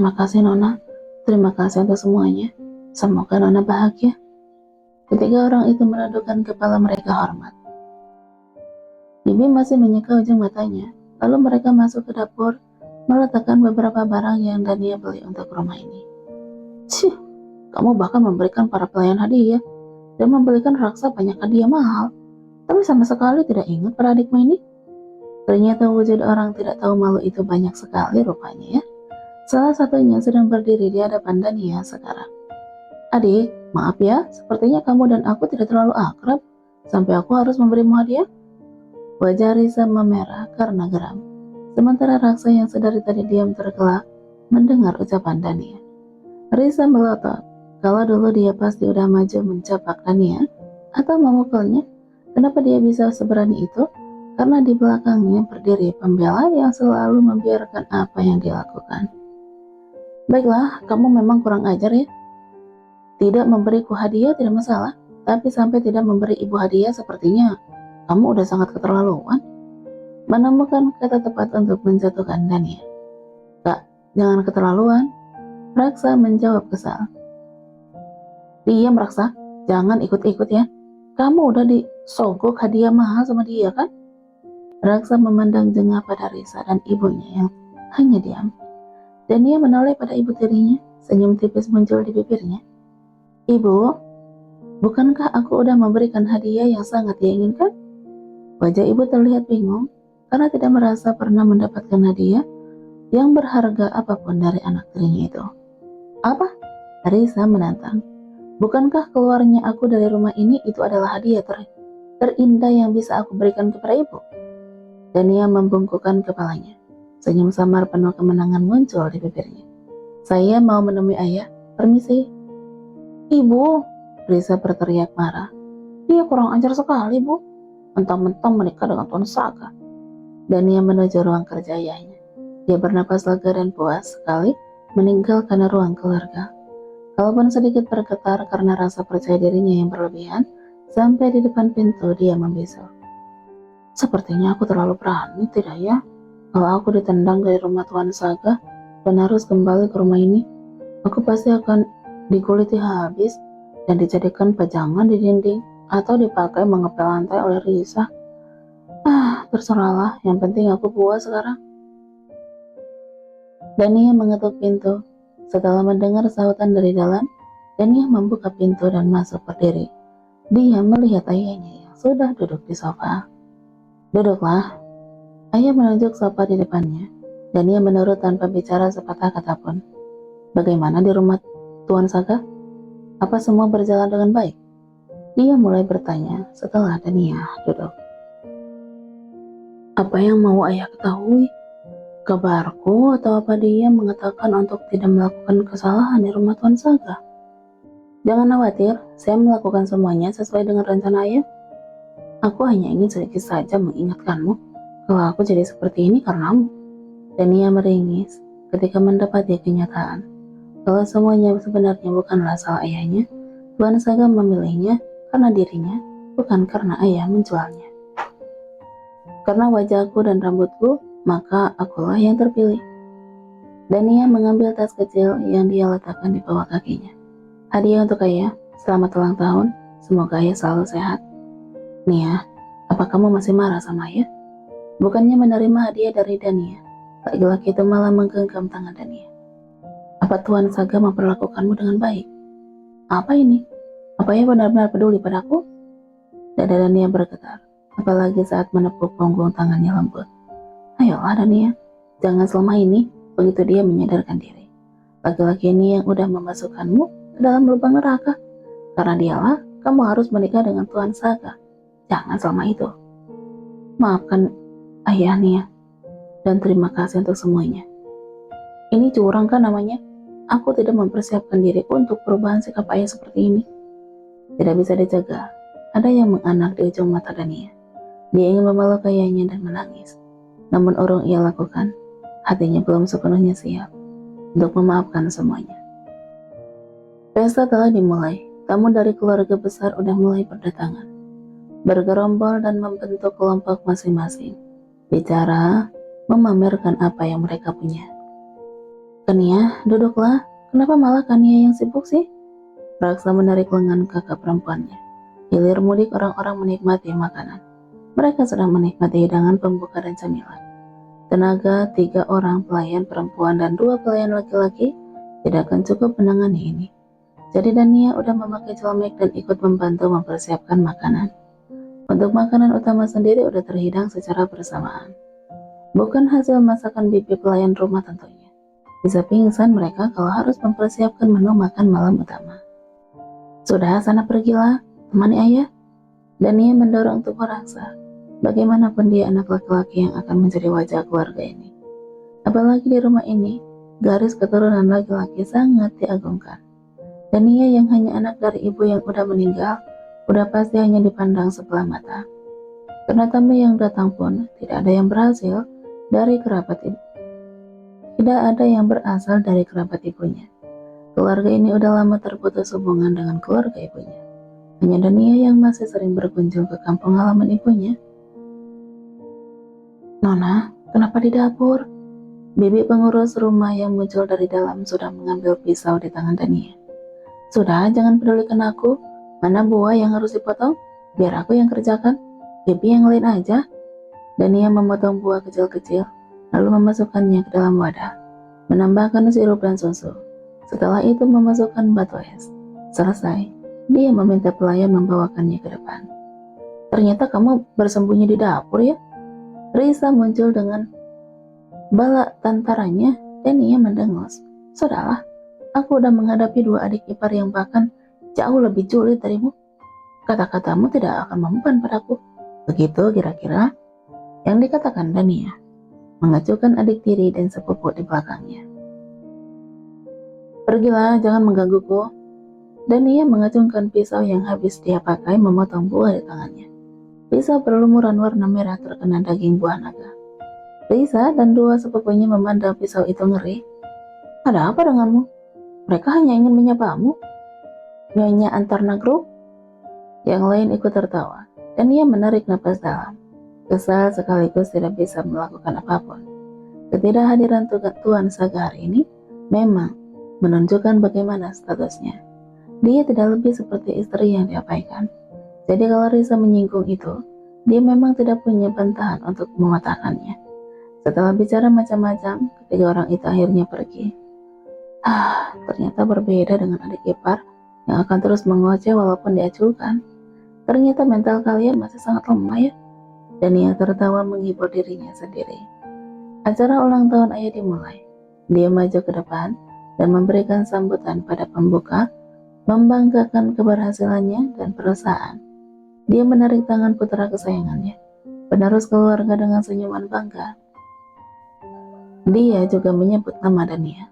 Terima kasih Nona, terima kasih untuk semuanya. Semoga Nona bahagia. Ketiga orang itu menundukkan kepala mereka hormat. Bibi masih menyeka ujung matanya, lalu mereka masuk ke dapur, meletakkan beberapa barang yang Dania beli untuk rumah ini. Cih, kamu bahkan memberikan para pelayan hadiah, dan membelikan Raksa banyak hadiah mahal, tapi sama sekali tidak ingat pada adikmu ini. Ternyata wujud orang tidak tahu malu itu banyak sekali rupanya ya. Salah satunya sedang berdiri di hadapan Dania sekarang. Adik, maaf ya, sepertinya kamu dan aku tidak terlalu akrab, sampai aku harus memberimu hadiah. Wajah Risa memerah karena geram. Sementara Raksa yang sedari tadi diam tergelak mendengar ucapan Dania. Risa melotot. Kalau dulu dia pasti udah maju mencapak Dania atau memukulnya, kenapa dia bisa seberani itu? Karena di belakangnya berdiri pembela yang selalu membiarkan apa yang dilakukan. Baiklah, kamu memang kurang ajar ya. Tidak memberiku hadiah tidak masalah, tapi sampai tidak memberi ibu hadiah sepertinya kamu udah sangat keterlaluan. Menemukan kata tepat untuk menjatuhkan Dania. Kak, jangan keterlaluan. Raksa menjawab kesal. Diam Raksa, jangan ikut-ikut ya. Kamu udah disogok hadiah mahal sama dia kan? Raksa memandang jengah pada Risa dan ibunya yang hanya diam. Dan dia menoleh pada ibu tirinya, senyum tipis muncul di bibirnya. Ibu, bukankah aku udah memberikan hadiah yang sangat dia inginkan? Wajah ibu terlihat bingung, karena tidak merasa pernah mendapatkan hadiah yang berharga apapun dari anak tirinya itu. Apa? Risa menantang. Bukankah keluarnya aku dari rumah ini itu adalah hadiah terindah yang bisa aku berikan kepada ibu? Dan ia membungkukkan kepalanya. Senyum samar penuh kemenangan muncul di bibirnya. Saya mau menemui ayah, permisi. Ibu, Risa berteriak marah. Dia kurang ajar sekali, Bu. Mentang-mentang menikah dengan Tuan Saga. Dan ia menuju ruang kerja ayahnya. Dia bernapas lega dan puas sekali meninggalkan ruang keluarga. Kalaupun sedikit bergetar karena rasa percaya dirinya yang berlebihan, sampai di depan pintu dia membisu. Sepertinya aku terlalu berani, tidak ya? Kalau aku ditendang dari rumah Tuan Saga dan harus kembali ke rumah ini, aku pasti akan dikuliti habis dan dijadikan pajangan di dinding atau dipakai mengepel lantai oleh Risa. Terserahlah, yang penting aku puas sekarang. Dania mengetuk pintu. Setelah mendengar sahutan dari dalam, Dania membuka pintu dan masuk berdiri. Dia melihat ayahnya yang sudah duduk di sofa. Duduklah. Ayah menunjuk sofa di depannya, dan ia menurut tanpa bicara sepatah kata pun. Bagaimana di rumah Tuan Saga? Apa semua berjalan dengan baik? Dia mulai bertanya setelah Dania duduk. Apa yang mau ayah ketahui? Kabarku atau apa dia mengatakan untuk tidak melakukan kesalahan di rumah Tuan Saga? Jangan khawatir, saya melakukan semuanya sesuai dengan rencana ayah. Aku hanya ingin sedikit saja mengingatkanmu kalau aku jadi seperti ini karenamu. Dan ia meringis ketika mendapati kenyataan kalau semuanya sebenarnya bukanlah salah ayahnya. Tuan Saga memilihnya karena dirinya, bukan karena ayah menjualnya. Karena wajahku dan rambutku, maka akulah yang terpilih. Dan ia mengambil tas kecil yang dia letakkan di bawah kakinya. Hadiah untuk ayah, selamat ulang tahun, semoga ayah selalu sehat. Nia, apa kamu masih marah sama ayah? Bukannya menerima hadiah dari Dania, laki-laki itu malah menggenggam tangan Dania. Apa Tuan Saga memperlakukanmu dengan baik? Apa ini? Apa ayah benar-benar peduli padaku? Dada Dania bergetar, apalagi saat menepuk punggung tangannya lembut. Ayolah Dania, jangan selama ini, begitu dia menyadarkan diri. Laki-laki ini yang udah memasukkanmu ke dalam lubang neraka. Karena dialah, kamu harus menikah dengan Tuan Saga. Jangan selama itu. Maafkan ayah Nia, dan terima kasih untuk semuanya. Ini curang kan namanya? Aku tidak mempersiapkan diri untuk perubahan sikap ayah seperti ini. Tidak bisa dicegah. Ada yang menganak di ujung mata Dania. Dia ingin memeluk ayahnya dan menangis. Namun urung ia lakukan. Hatinya belum sepenuhnya siap untuk memaafkan semuanya. Pesta telah dimulai. Tamu dari keluarga besar udah mulai berdatangan. Bergerombol dan membentuk kelompok masing-masing. Bicara, memamerkan apa yang mereka punya. Kania, duduklah. Kenapa malah Kania yang sibuk sih? Raksa menarik lengan kakak perempuannya. Hilir mudik orang-orang menikmati makanan. Mereka sedang menikmati hidangan pembuka dan camilan. Tenaga 3 orang pelayan perempuan dan 2 pelayan laki-laki tidak akan cukup menangani ini. Jadi Dania udah memakai celemek dan ikut membantu mempersiapkan makanan. Untuk makanan utama sendiri udah terhidang secara bersamaan. Bukan hasil masakan bibi pelayan rumah tentunya. Bisa pingsan mereka kalau harus mempersiapkan menu makan malam utama. Sudah, sana pergilah, temani ayah. Dania mendorong tubuh Raksa. Bagaimanapun dia anak laki-laki yang akan menjadi wajah keluarga ini. Apalagi di rumah ini, garis keturunan laki-laki sangat diagungkan. Dania yang hanya anak dari ibu yang udah meninggal, udah pasti hanya dipandang sebelah mata. Karena tamu yang datang pun tidak ada yang berasal dari kerabat ibu. Tidak ada yang berasal dari kerabat ibunya. Keluarga ini udah lama terputus hubungan dengan keluarga ibunya. Hanya Dania yang masih sering berkunjung ke kampung halaman ibunya. Nona, kenapa di dapur? Bibi pengurus rumah yang muncul dari dalam sudah mengambil pisau di tangan Dania. Sudah, jangan pedulikan aku. Mana buah yang harus dipotong? Biar aku yang kerjakan. Bibi yang lain aja. Dania memotong buah kecil-kecil, lalu memasukkannya ke dalam wadah. Menambahkan sirup dan susu. Setelah itu memasukkan batu es. Selesai, dia meminta pelayan membawakannya ke depan. Ternyata kamu bersembunyi di dapur ya? Risa muncul dengan bala tantaranya dan ia mendengus. Sudahlah, aku udah menghadapi 2 adik ipar yang bahkan jauh lebih julid darimu. Kata-katamu tidak akan mempan padaku. Begitu kira-kira yang dikatakan Dania, mengacukan adik tiri dan sepupu di belakangnya. Pergilah, jangan menggangguku. Dania mengacungkan pisau yang habis dia pakai memotong buah di tangannya. Pisau berlumuran warna merah terkena daging buah naga. Risa dan 2 sepupunya memandang pisau itu ngeri. Ada apa denganmu? Mereka hanya ingin menyapamu. Nyonya Antarnagro? Yang lain ikut tertawa, dan ia menarik napas dalam. Kesal sekaligus tidak bisa melakukan apapun. Ketidakhadiran Tuan Saga hari ini memang menunjukkan bagaimana statusnya. Dia tidak lebih seperti istri yang diabaikan. Jadi kalau Risa menyinggung itu, dia memang tidak punya bantahan untuk mematahkannya. Setelah bicara macam-macam, ketiga orang itu akhirnya pergi. Ternyata berbeda dengan adik ipar yang akan terus mengoceh walaupun diacuhkan. Ternyata mental kalian masih sangat lemah ya. Dan ia tertawa menghibur dirinya sendiri. Acara ulang tahun ayah dimulai. Dia maju ke depan dan memberikan sambutan pada pembuka, membanggakan keberhasilannya dan perusahaan. Dia menarik tangan putra kesayangannya, penerus keluarga dengan senyuman bangga. Dia juga menyebut nama Dania.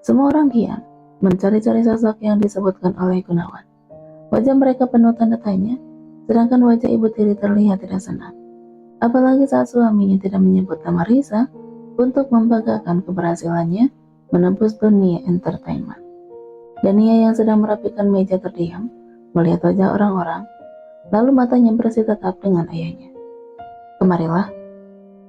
Semua orang diam, mencari-cari sosok yang disebutkan oleh Gunawan. Wajah mereka penuh tanda tanya, sedangkan wajah ibu tiri terlihat tidak senang. Apalagi saat suaminya tidak menyebut nama Risa untuk membanggakan keberhasilannya menembus dunia entertainment. Dania yang sedang merapikan meja terdiam, melihat wajah orang-orang, lalu matanya bersih tetap dengan ayahnya. Kemarilah.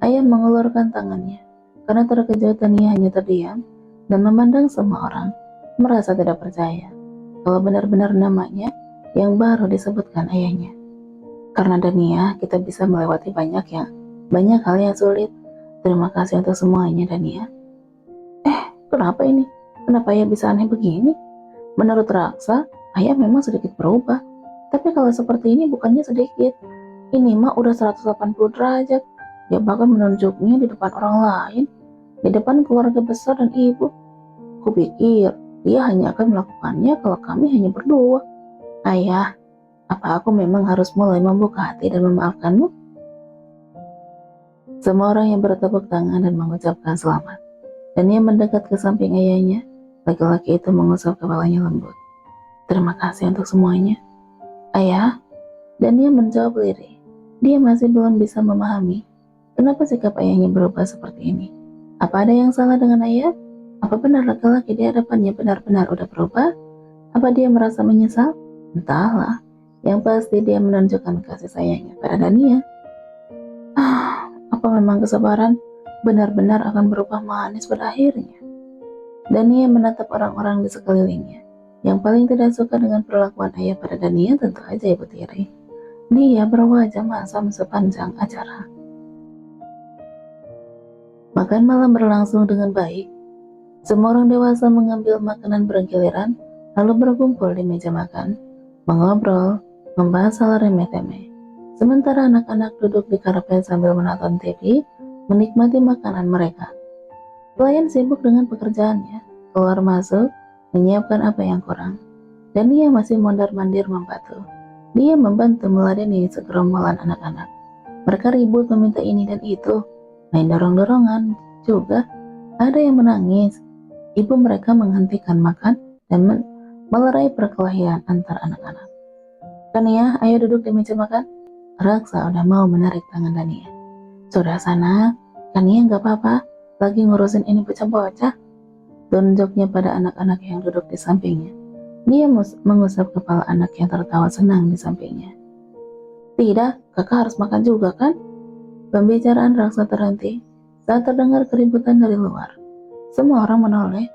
Ayah mengulurkan tangannya, karena terkejut Dania hanya terdiam dan memandang semua orang, merasa tidak percaya kalau benar-benar namanya yang baru disebutkan ayahnya. Karena Dania, kita bisa melewati banyak hal yang sulit. Terima kasih untuk semuanya, Dania. Kenapa ini? Kenapa ayah bisa aneh begini? Menurut Raksa, ayah memang sedikit berubah. Tapi kalau seperti ini bukannya sedikit. Ini mah udah 180 derajat. Dia bahkan menunjuknya di depan orang lain. Di depan keluarga besar dan ibu. Kupikir dia hanya akan melakukannya kalau kami hanya berdua. Ayah, apa aku memang harus mulai membuka hati dan memaafkanmu? Semua orang yang bertepuk tangan dan mengucapkan selamat. Dan ia mendekat ke samping ayahnya. Laki-laki itu mengusap kepalanya lembut. Terima kasih untuk semuanya, Ayah. Dan ia menjawab lirih. Dia masih belum bisa memahami kenapa sikap ayahnya berubah seperti ini. Apa ada yang salah dengan ayah? Apa benar laki-laki di hadapannya benar-benar udah berubah? Apa dia merasa menyesal? Entahlah. Yang pasti dia menunjukkan kasih sayangnya pada Dania. Apa memang kesabaran benar-benar akan berubah manis pada akhirnya? Dania menatap orang-orang di sekelilingnya. Yang paling tidak suka dengan perlakuan ayah pada Dania tentu aja Ibu Tiri. Dia berwajah masam sepanjang acara. Makan malam berlangsung dengan baik. Semua orang dewasa mengambil makanan bergiliran, lalu berkumpul di meja makan, mengobrol, membahas hal remeh-temeh. Sementara anak-anak duduk di karpet sambil menonton TV, menikmati makanan mereka. Pelayan sibuk dengan pekerjaannya, keluar masuk, menyiapkan apa yang kurang. Dan dia masih mondar-mandir membantu. Dia membantu meladeni segerombolan anak-anak. Mereka ribut meminta ini dan itu, main dorong-dorongan juga. Ada yang menangis. Ibu mereka menghentikan makan dan melerai perkelahian antar anak-anak. Dania, ayo duduk di meja makan. Raksa udah mau menarik tangan Dania. Sudah sana, Dania gak apa-apa, lagi ngurusin ini bocah-bocah. Tunjuknya pada anak-anak yang duduk di sampingnya. Dia mengusap kepala anak yang tertawa senang di sampingnya. Tidak, kakak harus makan juga kan? Pembicaraan Raksa terhenti saat terdengar keributan dari luar. Semua orang menoleh.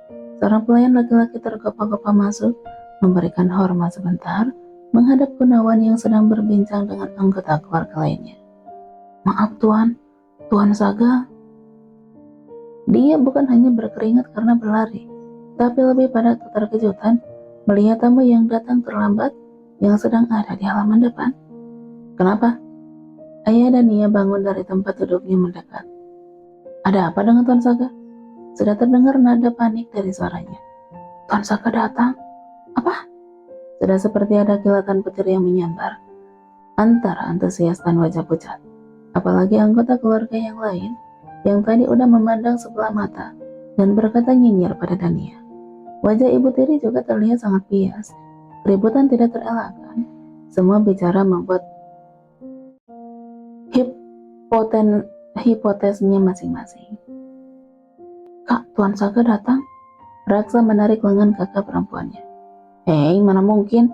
Seorang pelayan laki-laki tergopoh-gopoh masuk, memberikan hormat sebentar, menghadap Gunawan yang sedang berbincang dengan anggota keluarga lainnya. Maaf Tuan, Tuan Saga. Dia bukan hanya berkeringat karena berlari, tapi lebih pada keterkejutan melihat tamu yang datang terlambat yang sedang ada di halaman depan. Kenapa? Ayah dan Nia bangun dari tempat duduknya mendekat. Ada apa dengan Tuan Saga? Sudah terdengar nada panik dari suaranya. Tuan Saga datang. Apa? Sudah seperti ada kilatan petir yang menyambar antara antusias dan wajah pucat. Apalagi anggota keluarga yang lain yang tadi udah memandang sebelah mata dan berkata nyinyir pada Dania. Wajah Ibu Tiri juga terlihat sangat bias. Keributan tidak terelakkan. Semua bicara membuat hipotesnya masing-masing. Kak, Tuan Saga datang. Raksa menarik lengan kakak perempuannya. Hei, mana mungkin?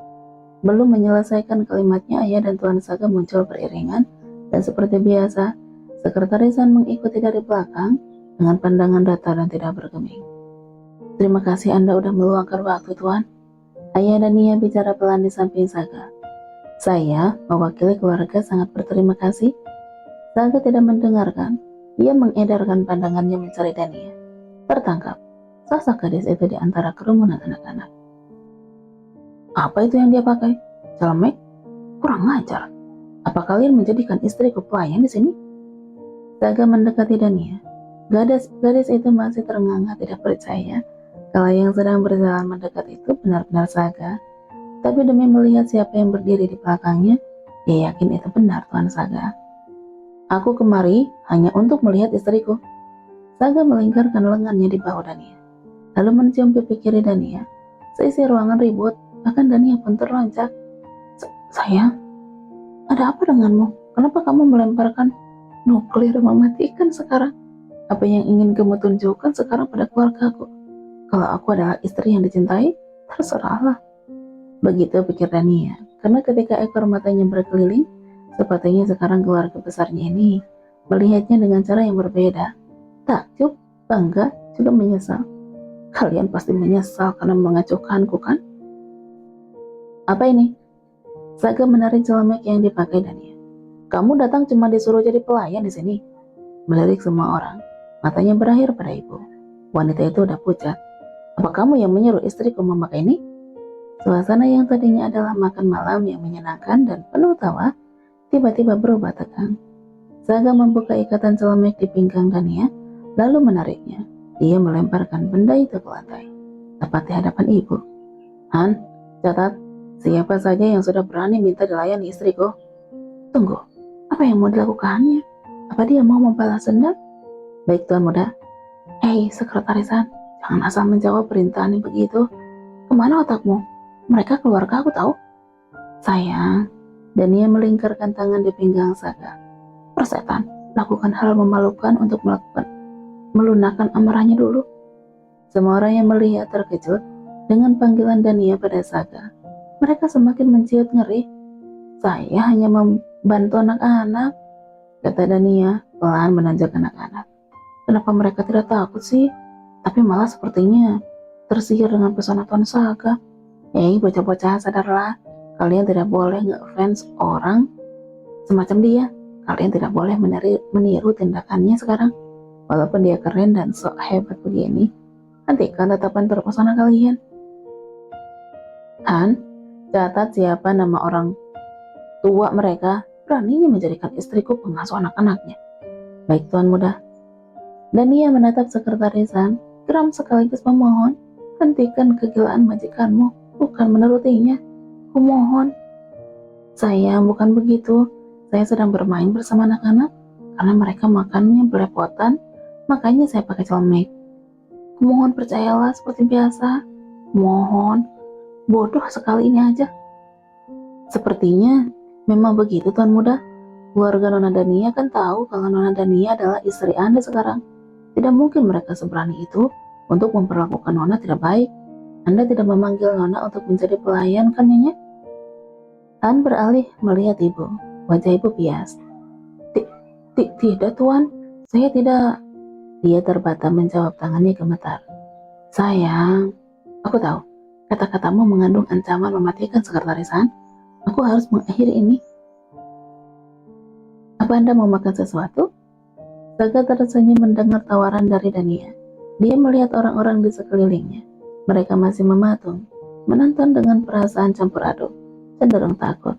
Belum menyelesaikan kalimatnya, ayah dan Tuan Saga muncul beriringan, dan seperti biasa, sekretarisan mengikuti dari belakang dengan pandangan datar dan tidak bergeming. Terima kasih Anda udah meluangkan waktu, Tuan. Ayah dan Nia bicara pelan di samping Saga. Saya, mewakili keluarga, sangat berterima kasih. Saga tidak mendengarkan. Ia mengedarkan pandangannya mencari Dania. Tertangkap, sosok gadis itu di antara kerumunan anak-anak. Apa itu yang dia pakai? Celemek? Kurang ajar. Apa kalian menjadikan istriku pelayan di sini? Saga mendekati Dania. Gadis itu masih terengah-engah tidak percaya kalau yang sedang berjalan mendekat itu benar-benar Saga. Tapi demi melihat siapa yang berdiri di belakangnya, dia yakin itu benar Tuan Saga. Aku kemari hanya untuk melihat istriku. Saga melingkarkan lengannya di bahu Dania, lalu mencium pipi kiri Dania. Seisi ruangan ribut, bahkan Dania pun terloncat. Sayang, ada apa denganmu? Kenapa kamu melemparkan nuklir mematikan sekarang? Apa yang ingin kamu tunjukkan sekarang pada keluargaku? Kalau aku adalah istri yang dicintai, terserahlah. Begitu pikir Dania, karena ketika ekor matanya berkeliling, sepertinya sekarang keluarga besarnya ini melihatnya dengan cara yang berbeda. Takjub, bangga, juga menyesal. Kalian pasti menyesal karena mengacuhkanku kan? Apa ini? Saga menarik celemek yang dipakai Dania. Kamu datang cuma disuruh jadi pelayan di sini. Melirik semua orang. Matanya berakhir pada ibu. Wanita itu udah pucat. Apa kamu yang menyuruh istriku memakai ini? Suasana yang tadinya adalah makan malam yang menyenangkan dan penuh tawa, tiba-tiba berubah tegang. Saga membuka ikatan celemek di pinggang Dania, lalu menariknya. Dia melemparkan benda itu ke lantai, tepat di hadapan ibu. Han, catat, siapa saja yang sudah berani minta dilayani istriku. Tunggu, apa yang mau dilakukannya? Apa dia mau membalas dendam? Baik Tuan Muda. Hei, sekretarisan, jangan asal menjawab perintahan yang begitu. Kemana otakmu? Mereka keluarga aku tahu. Sayang, Dania melingkarkan tangan di pinggang Saga. Persetan, lakukan hal memalukan untuk melunakkan amarahnya dulu. Semua orang yang melihat terkejut dengan panggilan Dania pada Saga. Mereka semakin menciut ngeri. Saya hanya membantu anak-anak, kata Dania pelan menanjak anak-anak. Kenapa mereka tidak takut sih? tapi malah sepertinya tersihir dengan pesona Tuan Saka. Bocah-bocah, sadarlah, kalian tidak boleh ngefans orang semacam dia. Kalian tidak boleh meniru tindakannya sekarang. Walaupun dia keren dan sok hebat begini, hentikan tatapan terpesona kalian. Han, catat siapa nama orang tua mereka beraninya menjadikan istriku pengasuh anak-anaknya. Baik, Tuan Muda. Dan ia menatap sekretaris Han, geram sekaligus memohon, hentikan kegilaan majikanmu, bukan menurutinya. Kumohon. Sayang, bukan begitu. Saya sedang bermain bersama anak-anak, karena mereka makannya belepotan, makanya saya pakai celemek. Kumohon percayalah seperti biasa. Mohon. Bodoh sekali ini aja. Sepertinya memang begitu, Tuan Muda. Keluarga Nona Dania kan tahu kalau Nona Dania adalah istri Anda sekarang. Tidak mungkin mereka seberani itu untuk memperlakukan Nona tidak baik. Anda tidak memanggil Nona untuk menjadi pelayan, kan Nyonya? Han beralih melihat ibu. Wajah ibu pias. Tidak, Tuan. Saya tidak. Dia terbata menjawab, tangannya gemetar. Sayang, aku tahu. Kata-katamu mengandung ancaman mematikan sekretaris Han. Aku harus mengakhiri ini. Apa Anda mau makan sesuatu? Saga tersenyum mendengar tawaran dari Dania. Dia melihat orang-orang di sekelilingnya. Mereka masih mematung, menonton dengan perasaan campur aduk, cenderung takut.